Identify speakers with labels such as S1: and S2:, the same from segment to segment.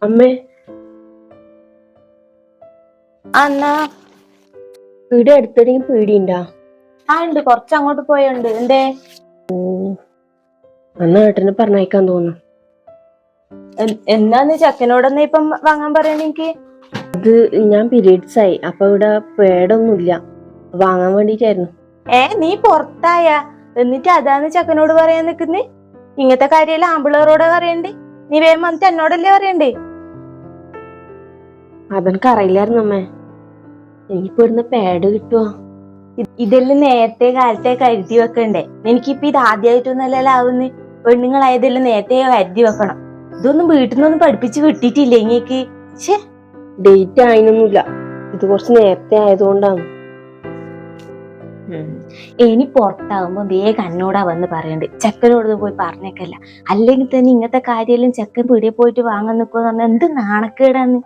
S1: അമ്മേ
S2: എന്നാ
S1: വീട് അടുത്തെങ്കിലും പേടിയുണ്ടാ?
S2: ആ ഉണ്ട്, കൊറച്ചങ്ങോട്ട് പോയുണ്ട്. എന്തേ?
S1: അന്ന് ഏട്ടനെ പറഞ്ഞയക്കാൻ തോന്നുന്നു.
S2: എന്താന്ന് ചെക്കനോടൊന്നും ഇപ്പം വാങ്ങാൻ പറയണ എനിക്ക്?
S1: അത് ഞാൻ പീരീഡ്സ് ആയി, അപ്പൊ ഇവിടെ പേടൊന്നുമില്ല, വാങ്ങാൻ വേണ്ടിട്ടായിരുന്നു.
S2: നീ പുറത്തായ എന്നിട്ട് അതാന്ന് ചെക്കനോട് പറയാൻ നിക്കുന്നേ? ഇങ്ങനത്തെ കാര്യമെല്ലാം ആമ്പിളേറോടെ പറയണ്ടേ? നീ വേഗം വന്നിട്ട് എന്നോടല്ലേ പറയണ്ടേ?
S1: അതെനിക്ക് അറിയില്ലായിരുന്നു അമ്മേ. എനിക്കിപ്പോ ഇവിടുന്ന് പേട് കിട്ടുവാ?
S2: ഇതെല്ലാം നേരത്തെ കാലത്തെ കരുതി വെക്കണ്ടേ? എനിക്കിപ്പൊ ഇത് ആദ്യമായിട്ടൊന്നല്ലല്ലോ ആവുന്നേ. പെണ്ണുങ്ങളായതെല്ലാം നേരത്തെ കരുതി വെക്കണം. ഇതൊന്നും വീട്ടിൽ നിന്നൊന്നും പഠിപ്പിച്ച് വിട്ടിട്ടില്ല ഇങ്ങക്ക്.
S1: ഡേറ്റ് ആയിനൊന്നുമില്ല, ഇത് കുറച്ച് നേരത്തെ ആയതുകൊണ്ടാണ്.
S2: ഇനി പുറത്താവുമ്പോ വേഗം എന്നോടാ വന്ന് പറയണ്ട്, ചെക്കനോട് പോയി പറഞ്ഞേക്കല്ല. അല്ലെങ്കിൽ തന്നെ ഇങ്ങനത്തെ കാര്യമെല്ലാം ചെക്കൻ പീടിയെ പോയിട്ട് വാങ്ങാൻ നിൽക്കുമെന്ന് പറഞ്ഞാൽ എന്ത് നാണക്കേടാന്ന്.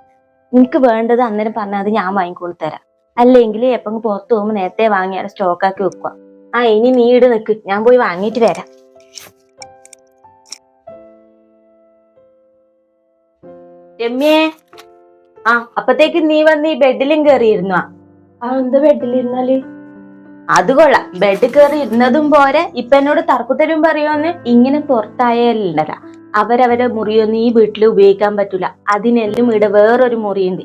S2: നിനക്ക് വേണ്ടത് അന്നേരം പറഞ്ഞാൽ അത് ഞാൻ വാങ്ങിക്കൊണ്ടു തരാം. അല്ലെങ്കിൽ എപ്പം പുറത്തു പോകുമ്പോ നേരത്തെ വാങ്ങിയാൽ സ്റ്റോക്കാക്കി വെക്കുക. ഇനി നീ ഇട് നിക്ക്, ഞാൻ പോയി വാങ്ങിട്ട് വരാം. രമ്യേ, അപ്പത്തേക്ക് നീ വന്ന് ഈ ബെഡിലും കയറിയിരുന്നോ?
S1: എന്താ ബെഡിലിരുന്നാല്?
S2: അത് കൊള്ളാം, ബെഡ് കയറി ഇരുന്നതും പോരെ ഇപ്പൊ എന്നോട് തർക്കുത്തരും പറയുമെന്ന്. ഇങ്ങനെ പുറത്തായാലുണ്ടല്ല, അവരവരെ മുറിയൊന്നും ഈ വീട്ടിൽ ഉപയോഗിക്കാൻ പറ്റൂല. അതിനെല്ലാം ഇവിടെ വേറൊരു മുറിയുണ്ട്.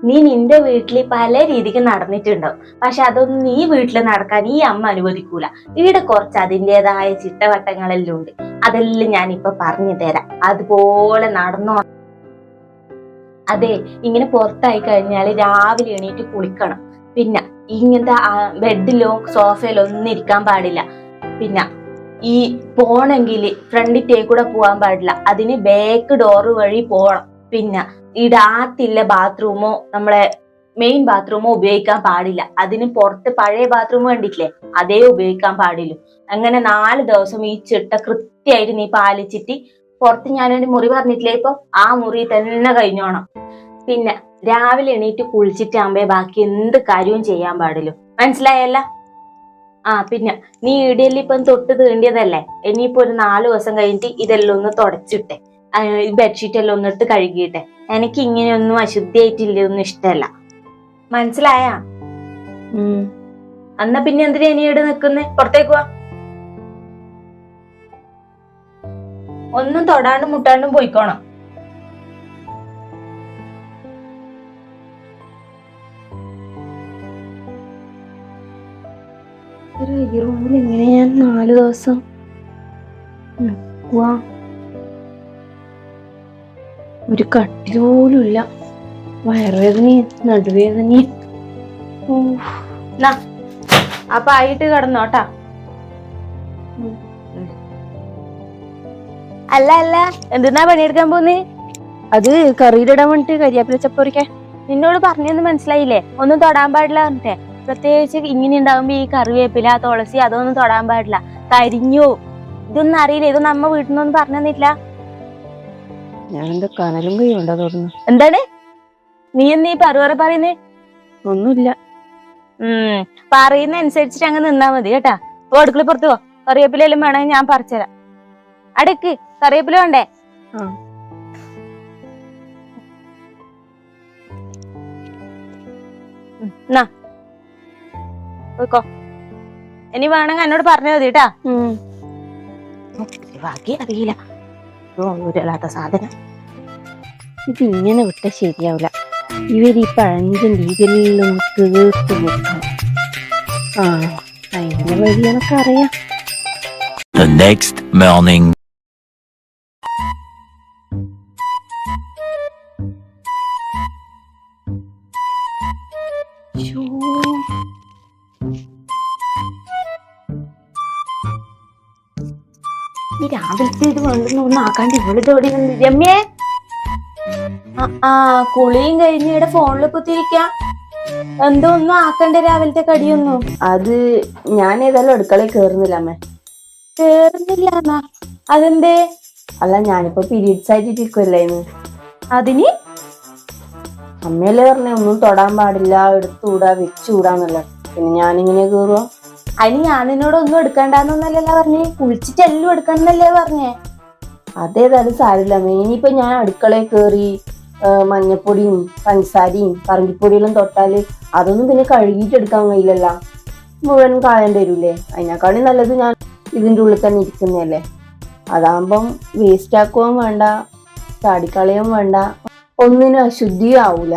S2: നീ നിന്റെ വീട്ടിൽ പല രീതിക്ക് നടന്നിട്ടുണ്ടാവും, പക്ഷെ അതൊന്നും നീ വീട്ടിൽ നടക്കാൻ ഈ അമ്മ അനുവദിക്കൂല. ഇവിടെ കുറച്ച് അതിൻ്റെതായ ചിട്ടവട്ടങ്ങളെല്ലാം ഉണ്ട്. അതെല്ലാം ഞാനിപ്പൊ പറഞ്ഞു തരാം, അതുപോലെ നടന്നോ. അതെ, ഇങ്ങനെ പുറത്തായി കഴിഞ്ഞാല് രാവിലെ എണീറ്റ് കുളിക്കണം. പിന്നെ ഇങ്ങനത്തെ ബെഡിലോ സോഫയിലോ ഒന്നും ഇരിക്കാൻ പാടില്ല. പിന്നെ ഈ പോണെങ്കില് ഫ്രണ്ടിൽ കൂടെ പോവാൻ പാടില്ല, അതിന് ബാക്ക് ഡോറ് വഴി പോണം. പിന്നെ ഇടാത്തില്ല ബാത്റൂമോ നമ്മളെ മെയിൻ ബാത്റൂമോ ഉപയോഗിക്കാൻ പാടില്ല. അതിന് പുറത്ത് പഴയ ബാത്റൂം കണ്ടിട്ടില്ലേ, അതേ ഉപയോഗിക്കാൻ പാടില്ല. അങ്ങനെ 4 ദിവസം ഈ ചിട്ട കൃത്യമായിട്ട് നീ പാലിച്ചിട്ട് പുറത്ത് ഞാനൊരു മുറി പറഞ്ഞിട്ടില്ലേ, ഇപ്പൊ ആ മുറി തന്നെ കഴിഞ്ഞോണം. പിന്നെ രാവിലെ എണീറ്റ് കുളിച്ചിട്ടാകുമ്പോ ബാക്കി എന്ത് കാര്യവും ചെയ്യാൻ പാടില്ല, മനസ്സിലായല്ല? പിന്നെ നീ ഇടയിൽ ഇപ്പം തൊട്ട് തീണ്ടിയതല്ലേ, ഇനിയിപ്പോ ഒരു 4 ദിവസം കഴിഞ്ഞിട്ട് ഇതെല്ലാം ഒന്ന് തുടച്ചിട്ടെ, ബെഡ്ഷീറ്റ് എല്ലാം ഒന്നിട്ട് കഴുകിയിട്ടെ. എനിക്ക് ഇങ്ങനെയൊന്നും അശുദ്ധിയായിട്ടില്ലൊന്നും ഇഷ്ടമല്ല, മനസ്സിലായ? എന്നാ പിന്നെ എന്തിനാ ഇനി ഇവിടെ നിക്കുന്നേ? പുറത്തേക്ക് വാ. ഒന്നും തൊടാണ്ടും മുട്ടാണ്ടും പോയിക്കോണം.
S1: ഈ റൂമിൽ എങ്ങനെ ഞാൻ 4 ദിവസം നിൽക്കുവാ? ഒരു കട്ടിൽ പോലും ഇല്ല, വയറുവേദനയും നടുവേദനയും.
S2: അപ്പൊ ആയിട്ട് കിടന്നോട്ടാ. അല്ല എന്തിനാ പണിയെടുക്കാൻ പോന്നേ?
S1: അത് കറിയിലിടാൻ വേണ്ടിട്ട് കരിയാപ്പില ചപ്പൊരിക്കാൻ.
S2: നിന്നോട് പറഞ്ഞെന്ന് മനസ്സിലായില്ലേ? ഒന്നും തൊടാൻ പാടില്ല പറഞ്ഞിട്ടേ. പ്രത്യേകിച്ച് ഇങ്ങനെ ഉണ്ടാവുമ്പോ ഈ കറിവേപ്പില തുളസി അതൊന്നും തൊടാൻ പാടില്ല, കരിഞ്ഞു. ഇതൊന്നും അറിയില്ല, ഇത് നമ്മ വീട്ടിൽ നിന്നൊന്നും പറഞ്ഞു തന്നിട്ടില്ല.
S1: ഞാനെന്താ കനലും കൈയുണ്ടോ തോന്നുന്നു.
S2: എന്താണ് നീ പറയുന്നേ?
S1: ഒന്നുമില്ല.
S2: പറയുന്ന അനുസരിച്ചിട്ട് അങ്ങ് നിന്നാ മതി കേട്ടാ. അടുക്കള പുറത്ത് പോ, കറിവേപ്പിലെല്ലാം വേണമെങ്കിൽ ഞാൻ പറിച്ചുതരാം. അടക്ക്, കറിവേപ്പില വേണ്ടേ? പോയിക്കോ. ഇനി വേണമെങ്കിൽ എന്നോട് പറഞ്ഞാൽ മതി കേട്ടാ. ബാക്കി അറിയില്ല, ൂരല്ലാത്ത സാധനം.
S1: ഇതിങ്ങനെ വിട്ട ശരിയാവില്ല. ഇവരീ പഴഞ്ചൻ രീതിയിലൊന്നും തീർത്ത് നോക്കണം. അതിന്റെ വഴി എനക്ക് അറിയാം.
S3: The next morning.
S2: ഈ രാവിലത്തെ ഇത് വേണ്ടെന്ന് ആക്കാണ്ട് ഇവളിത് എവിടെ നിന്ന്? രമ്യേ, കുളിയും കഴിഞ്ഞ് ഇവിടെ ഫോണിൽ കുത്തിരിക്കാം. എന്തോ ഒന്നും ആക്കണ്ടേ രാവിലത്തെ കടിയൊന്നും?
S1: അത് ഞാൻ ഏതായാലും അടുക്കളയിൽ കേറുന്നില്ല അമ്മേ.
S2: കേറുന്നില്ല? അതെന്തേ?
S1: അല്ല, ഞാനിപ്പോ പീരീഡ്സ് ആയിട്ടിരിക്കുവല്ലായിരുന്നു.
S2: അതിന്
S1: അമ്മയല്ലേ പറഞ്ഞേ ഒന്നും തൊടാൻ പാടില്ല, എടുത്തുകൂടാ വെച്ചുകൂടാന്നല്ല. പിന്നെ ഞാനിങ്ങനെ കേറുവാ.
S2: അതിന് ഞാൻ നിന്നോട് ഒന്നും എടുക്കണ്ടെന്നല്ലല്ലോ പറഞ്ഞേ, കുളിച്ചിട്ട് എല്ലാം എടുക്കണമെന്നല്ലേ പറഞ്ഞേ.
S1: അതേതായാലും സാരില്ല. ഇനിയിപ്പോ ഞാൻ അടുക്കളയിൽ കയറി മഞ്ഞപ്പൊടിയും പഞ്ചസാരയും പറങ്കിപ്പൊടിയെല്ലാം തൊട്ടാല് അതൊന്നും പിന്നെ കഴുകിയിട്ട് എടുക്കാൻ കഴിയില്ലല്ലോ, മുഴുവൻ കളയേണ്ടി വരൂലേ. അതിനേക്കാളും നല്ലത് ഞാൻ ഇതിൻ്റെ ഉള്ളിൽ തന്നെ ഇരിക്കുന്നതല്ലേ. അതാകുമ്പം വേസ്റ്റ് ആക്കുകയും വേണ്ട, ചാടിക്കളയും വേണ്ട, ഒന്നിനും അശുദ്ധിയും ആവൂല.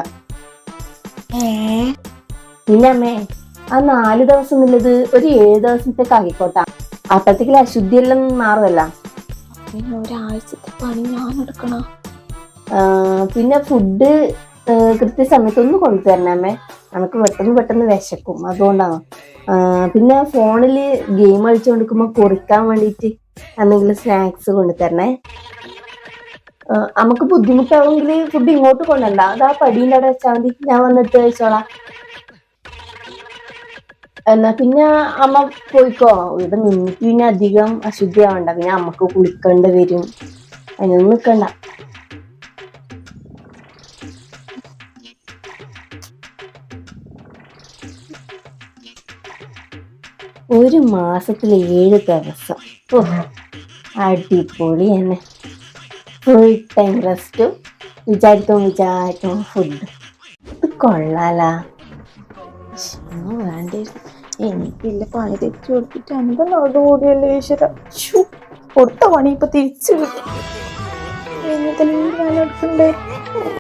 S1: പിന്നെ അമ്മേ, ആ 4 ദിവസം എന്നുള്ളത് ഒരു 7 ദിവസത്തേക്ക് ആക്കിക്കോട്ടാ. അപ്പഴത്തേക്കും അശുദ്ധിയെല്ലാം മാറുമല്ല.
S2: പിന്നെ ഒരാഴ്ചത്തെ പണി ഞാൻ എടുക്കണം.
S1: പിന്നെ ഫുഡ് കൃത്യസമയത്തൊന്ന് കൊണ്ടുതരണേ അമ്മേ, നമുക്ക് പെട്ടെന്ന് വിശക്കും, അതുകൊണ്ടാണ്. പിന്നെ ഫോണിൽ ഗെയിം കളിച്ചുകൊണ്ടിരിക്കുമ്പോൾ കുറിക്കാൻ വേണ്ടിയിട്ട് എന്തെങ്കിലും സ്നാക്സ് കൊണ്ടുതരണേ. നമുക്ക് ബുദ്ധിമുട്ടാവുമെങ്കിൽ ഫുഡ് ഇങ്ങോട്ട് കൊണ്ടണ്ട, അതാ പടീൻ്റെ അവിടെ വെച്ചാൽ മതി, ഞാൻ വന്നിട്ട് കഴിച്ചോളാം. എന്നാ പിന്നെ അമ്മ പോയിക്കോ, ഇവിടെ നിന്നിട്ട് പിന്നെ അധികം അശുദ്ധിയാവണ്ട, പിന്നെ അമ്മക്ക് കുളിക്കേണ്ടി വരും, അതിനൊന്നും നിൽക്കണ്ട. ഒരു മാസത്തിൽ 7 ദിവസം അടിപൊളി തന്നെ. ഫുൾ ടൈം റെസ്റ്റും വിചാരിക്കും ഫുഡ്. ഇത് കൊള്ളാലാ.
S2: വേണ്ടിയിരുന്നു, എനിക്കില്ല പണി തെറ്റി കൊടുത്തിട്ട് അൻപത് ഓടിയല്ലേ ഈശ്വര. കൊടുത്ത പണി ഇപ്പൊ തിരിച്ചു കിട്ടും. ഞാൻ എടുക്കണ്ടേ.